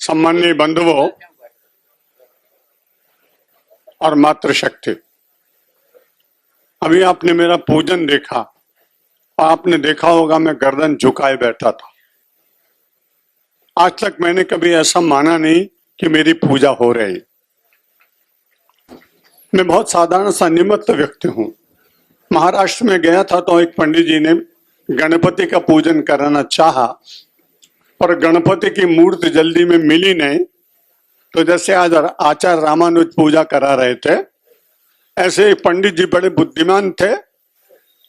सम्माननीय बंधुओं और मातृशक्ति, अभी आपने मेरा पूजन देखा और आपने देखा होगा मैं गर्दन झुकाए बैठा था। आज तक मैंने कभी ऐसा माना नहीं कि मेरी पूजा हो रही। मैं बहुत साधारण सा निमित्त व्यक्ति हूं। महाराष्ट्र में गया था तो एक पंडित जी ने गणपति का पूजन कराना चाहा, पर गणपति की मूर्ति जल्दी में मिली नहीं। तो जैसे आज आचार्य रामानुज पूजा करा रहे थे, ऐसे पंडित जी बड़े बुद्धिमान थे।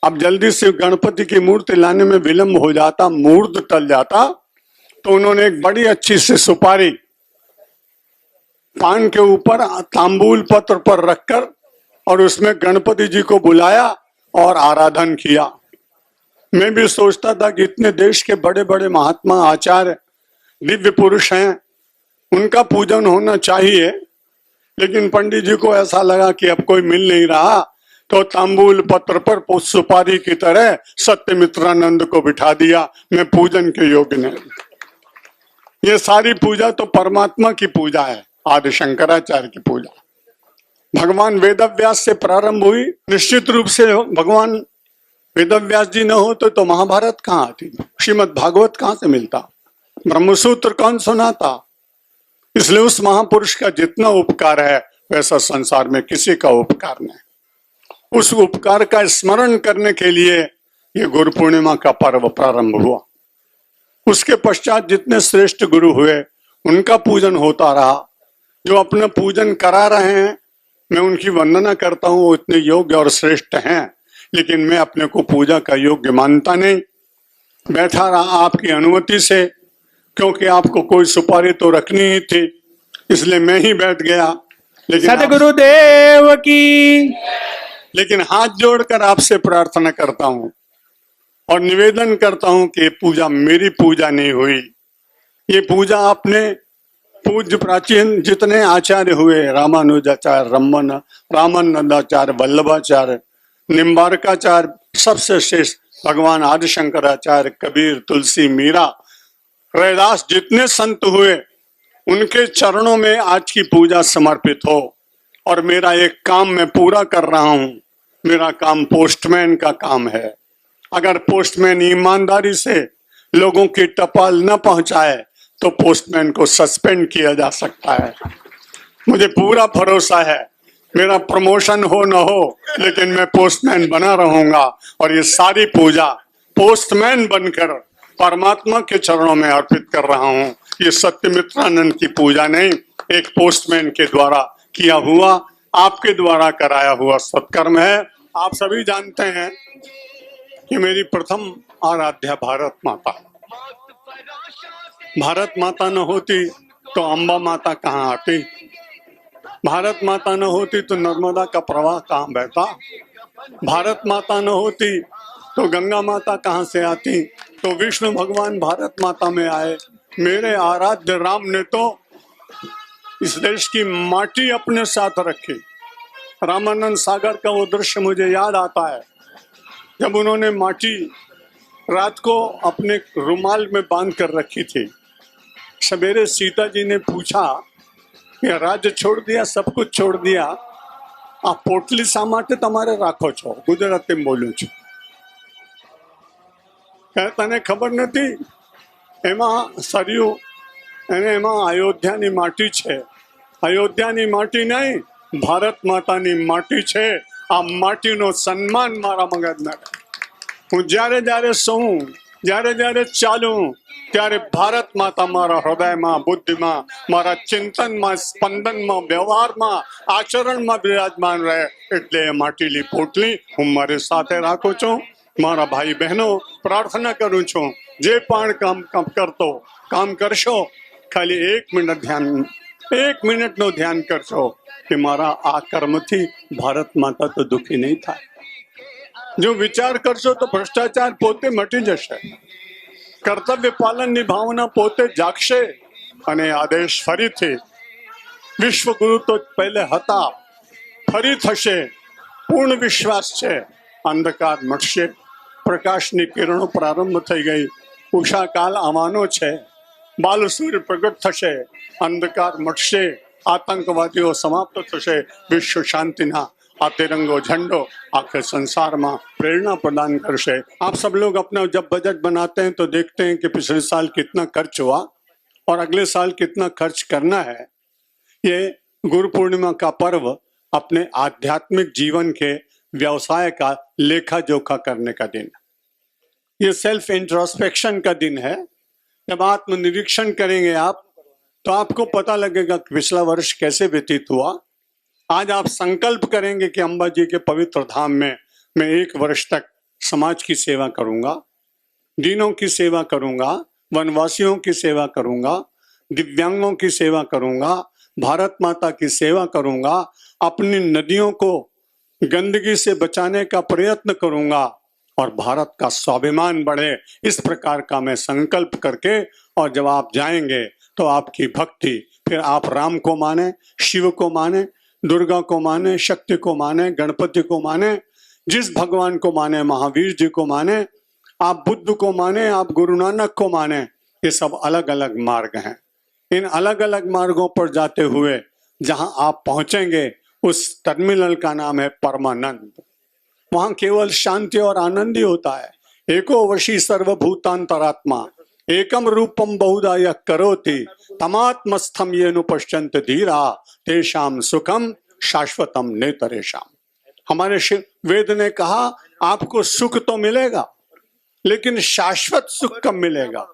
अब जल्दी से गणपति की मूर्ति लाने में विलंब हो जाता, मुहूर्त टल जाता, तो उन्होंने एक बड़ी अच्छी सी सुपारी पान के ऊपर तांबूल पत्र पर रखकर और उसमें गणपति जी को बुलाया और आराधन किया। मैं भी सोचता था कि इतने देश के बड़े बड़े महात्मा आचार्य दिव्य पुरुष हैं, उनका पूजन होना चाहिए, लेकिन पंडित जी को ऐसा लगा कि अब कोई मिल नहीं रहा, तो तांबूल पत्र पर सुपारी की तरह सत्यमित्रानंद को बिठा दिया। मैं पूजन के योग्य नहीं। ये सारी पूजा तो परमात्मा की पूजा है, आदि शंकराचार्य की पूजा। भगवान वेदव्यास से प्रारंभ हुई। निश्चित रूप से भगवान वेदव्यास जी न हो तो महाभारत कहाँ आती, श्रीमद् भागवत कहाँ से मिलता, ब्रह्मसूत्र कौन सुनाता। इसलिए उस महापुरुष का जितना उपकार है वैसा संसार में किसी का उपकार नहीं। उस उपकार का स्मरण करने के लिए ये गुरु पूर्णिमा का पर्व प्रारंभ हुआ। उसके पश्चात जितने श्रेष्ठ गुरु हुए उनका पूजन होता रहा। जो अपना पूजन करा रहे हैं मैं उनकी वंदना करता हूँ, वो इतने योग्य और श्रेष्ठ हैं, लेकिन मैं अपने को पूजा का योग्य मानता नहीं। बैठा रहा आपकी अनुमति से, क्योंकि आपको कोई सुपारी तो रखनी ही थी, इसलिए मैं ही बैठ गया। लेकिन सदगुरुदेव की। लेकिन हाथ जोड़कर आपसे प्रार्थना करता हूँ और निवेदन करता हूँ कि पूजा मेरी पूजा नहीं हुई। ये पूजा आपने पूज्य प्राचीन जितने आचार्य हुए, रामानुजाचार्य, रामानंदाचार्य, वल्लभाचार्य, निम्बारकाचार्य, सबसे श्रेष्ठ भगवान आदि शंकराचार्य, कबीर, तुलसी, मीरा, रैदास, जितने संत हुए उनके चरणों में आज की पूजा समर्पित हो। और मेरा एक काम मैं पूरा कर रहा हूं। मेरा काम पोस्टमैन का काम है। अगर पोस्टमैन ईमानदारी से लोगों की टपाल न पहुंचाए तो पोस्टमैन को सस्पेंड किया जा सकता है। मुझे पूरा भरोसा है, मेरा प्रमोशन हो न हो, लेकिन मैं पोस्टमैन बना रहूंगा। और ये सारी पूजा पोस्टमैन बनकर परमात्मा के चरणों में अर्पित कर रहा हूं। ये सत्यमित्रानंद की पूजा नहीं, एक पोस्टमैन के द्वारा किया हुआ, आपके द्वारा कराया हुआ सत्कर्म है। आप सभी जानते हैं कि मेरी प्रथम आराध्या भारत माता। भारत माता न होती तो अम्बा माता कहाँ आती, भारत माता न होती तो नर्मदा का प्रवाह कहाँ बहता, भारत माता न होती तो गंगा माता कहाँ से आती। तो विष्णु भगवान भारत माता में आए। मेरे आराध्य राम ने तो इस देश की माटी अपने साथ रखी। रामानंद सागर का वो दृश्य मुझे याद आता है, जब उन्होंने माटी रात को अपने रुमाल में बांध कर रखी थी। सवेरे सीता जी ने पूछा कि राज्य छोड़ दिया, सब कुछ छोड़ दिया, आ पोटली शा માટે તમારે રાખો છો? ગુજરાતીમાં બોલું છું। તને ખબર નથી એમાં સરયુ અને એમાં અયોધ્યાની માટી છે। અયોધ્યાની માટી નહીં, ભારત માતાની માટી છે। આ માટીનો સન્માન મારા મગજમાં રહે। હું જ્યારે જ્યારે સૂઉં, જ્યારે જ્યારે ચાલું, ત્યારે ભારत માતા મારા હૃદયમાં, બુદ્ધિમાં, મારા ચિંતનમાં, સ્પંદનમાં, વ્યવહારમાં, આચરણમાં વિરાજમાન રહે। એટલે એ માટીની પોટલી હું મારી સાથે રાખું છું। મારા ભાઈ બહેનો, પ્રાર્થના કરું છું, જે પણ કામ કરશો, ખાલી 1 મિનિટનો ધ્યાન કરશો કે મારા આ કર્મથી ભારત માતા તો દુઃખી નહીં થાય। જો વિચાર કરશો તો ભ્રષ્ટાચાર પોતે મટી જશે, કર્તવ્ય પાલનની ભાવના પોતે જાગશે અને આદેશ ફરીથી વિશ્વગુરુ તો પહેલે હતા, ફરી થશે। પૂર્ણ વિશ્વાસ છે, અંધકાર મટશે, પ્રકાશની કિરણો પ્રારંભ થઈ ગઈ, ઉષાકાલ આવવાનો છે। बालसूर्य प्रगट थशे, अंधकार मटशे, आतंकवादीओ समाप्त थशे, विश्व शांतिना आ तिरंगो झंडो आखिर संसार में प्रेरणा प्रदान करशे। आप सब लोग अपना जब बजट बनाते हैं तो देखते हैं कि पिछले साल कितना खर्च हुआ और अगले साल कितना खर्च करना है। ये गुरु पूर्णिमा का पर्व अपने आध्यात्मिक जीवन के व्यवसाय का लेखा जोखा करने का दिन है। ये सेल्फ इंट्रोस्पेक्शन का दिन है। जब आत्मनिरीक्षण करेंगे आप तो आपको पता लगेगा कि पिछला वर्ष कैसे व्यतीत हुआ। आज आप संकल्प करेंगे कि अंबा जी के पवित्र धाम में मैं 1 वर्ष तक समाज की सेवा करूंगा, दीनों की सेवा करूंगा, वनवासियों की सेवा करूंगा, दिव्यांगों की सेवा करूंगा, भारत माता की सेवा करूंगा, अपनी नदियों को गंदगी से बचाने का प्रयत्न करूंगा और भारत का स्वाभिमान बढ़े। इस प्रकार का मैं संकल्प करके और जब आप जाएंगे तो आपकी भक्ति, फिर आप राम को माने, शिव को माने, दुर्गा को माने, शक्ति को माने, गणपति को माने, जिस भगवान को माने, महावीर जी को माने, आप बुद्ध को माने, आप गुरु नानक को माने, ये सब अलग अलग मार्ग हैं। इन अलग अलग मार्गों पर जाते हुए जहां आप पहुंचेंगे उस टर्मिनल का नाम है परमानंद। वहां केवल शांति और आनंद ही होता है। एको वशी सर्वभूतांतरात्मा एकम रूपम बहुधा यः करोति तमात्मस्थम येनु पश्यन्त धीरा तेषाम सुखम शाश्वतम नेतरेषाम। हमारे वेद ने कहा आपको सुख तो मिलेगा लेकिन शाश्वत सुख कब मिलेगा।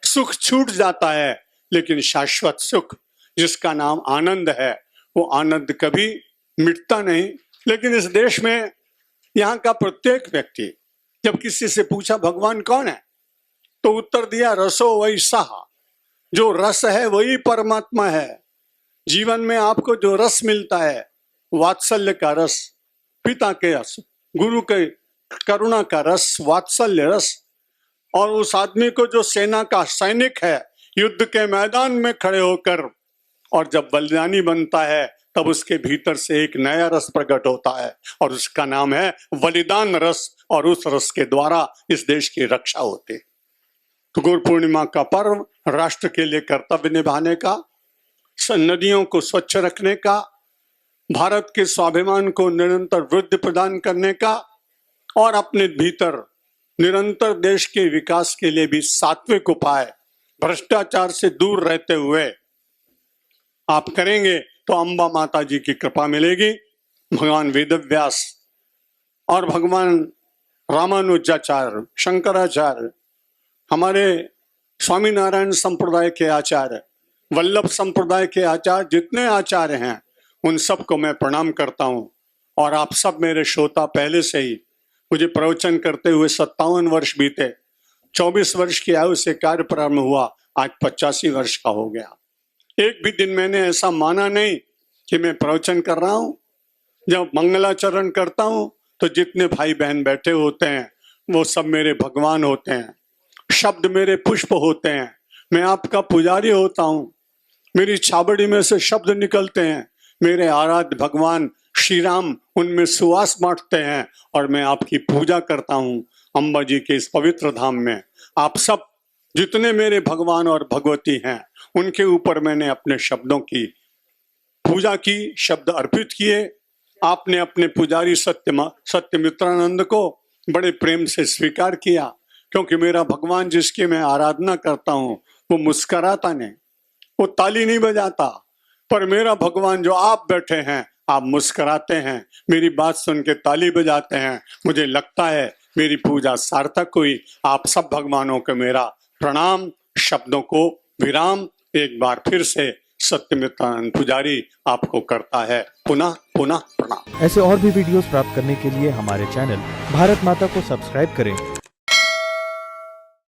सुख छूट जाता है लेकिन शाश्वत सुख जिसका नाम आनंद है वो आनंद कभी मिटता नहीं। लेकिन इस देश में यहाँ का प्रत्येक व्यक्ति जब किसी से पूछा भगवान कौन है तो उत्तर दिया रसो वही सहा। जो रस है वही परमात्मा है। जीवन में आपको जो रस मिलता है, वात्सल्य का रस, पिता के रस, गुरु के करुणा का रस, वात्सल्य रस, और उस आदमी को जो सेना का सैनिक है युद्ध के मैदान में खड़े होकर और जब बलिदानी बनता है तब उसके भीतर से एक नया रस प्रकट होता है और उसका नाम है बलिदान रस। और उस रस के द्वारा इस देश की रक्षा होती है। तो गुरु पूर्णिमा का पर्व राष्ट्र के लिए कर्तव्य निभाने का, नदियों को स्वच्छ रखने का, भारत के स्वाभिमान को निरंतर वृद्धि प्रदान करने का और अपने भीतर निरंतर देश के विकास के लिए भी सात्विक उपाय, भ्रष्टाचार से दूर रहते हुए आप करेंगे तो अंबा माता जी की कृपा मिलेगी। भगवान वेदव्यास और भगवान रामानुजाचार्य, शंकराचार्य, हमारे स्वामीनारायण संप्रदाय के आचार्य, वल्लभ संप्रदाय के आचार्य, जितने आचार्य हैं उन सबको मैं प्रणाम करता हूं। और आप सब मेरे श्रोता पहले से ही मुझे प्रवचन करते हुए 57 वर्ष बीते, 24 वर्ष की आयु से कार्य प्रारंभ हुआ, आज 85 वर्ष का हो गया। एक भी दिन मैंने ऐसा माना नहीं कि मैं प्रवचन कर रहा हूं। जब मंगलाचरण करता हूं तो जितने भाई बहन बैठे होते हैं वो सब मेरे भगवान होते हैं, शब्द मेरे पुष्प होते हैं। मैं आपका पुजारी होता हूं। मेरी छाबड़ी में से शब्द निकलते हैं, मेरे आराध्य भगवान श्री राम उनमें सुवास बांटते हैं और मैं आपकी पूजा करता हूं अंबा जी के इस पवित्र धाम में। आप सब जितने मेरे भगवान और भगवती हैं उनके ऊपर मैंने अपने शब्दों की पूजा की, शब्द अर्पित किए। आपने अपने पुजारी सत्यमित्रानंद को बड़े प्रेम से स्वीकार किया, क्योंकि मेरा भगवान जिसकी मैं आराधना करता हूं वो मुस्कुराता नहीं, वो ताली नहीं बजाता, पर मेरा भगवान जो आप बैठे हैं आप मुस्कुराते हैं, मेरी बात सुन के ताली बजाते हैं। मुझे लगता है मेरी पूजा सार्थक हुई। आप सब भगवानों को मेरा प्रणाम। शब्दों को विराम। एक बार फिर से सत्यमित्रानंद पुजारी आपको करता है पुनः पुनः प्रणाम। ऐसे और भी वीडियोस प्राप्त करने के लिए हमारे चैनल भारत माता को सब्सक्राइब करें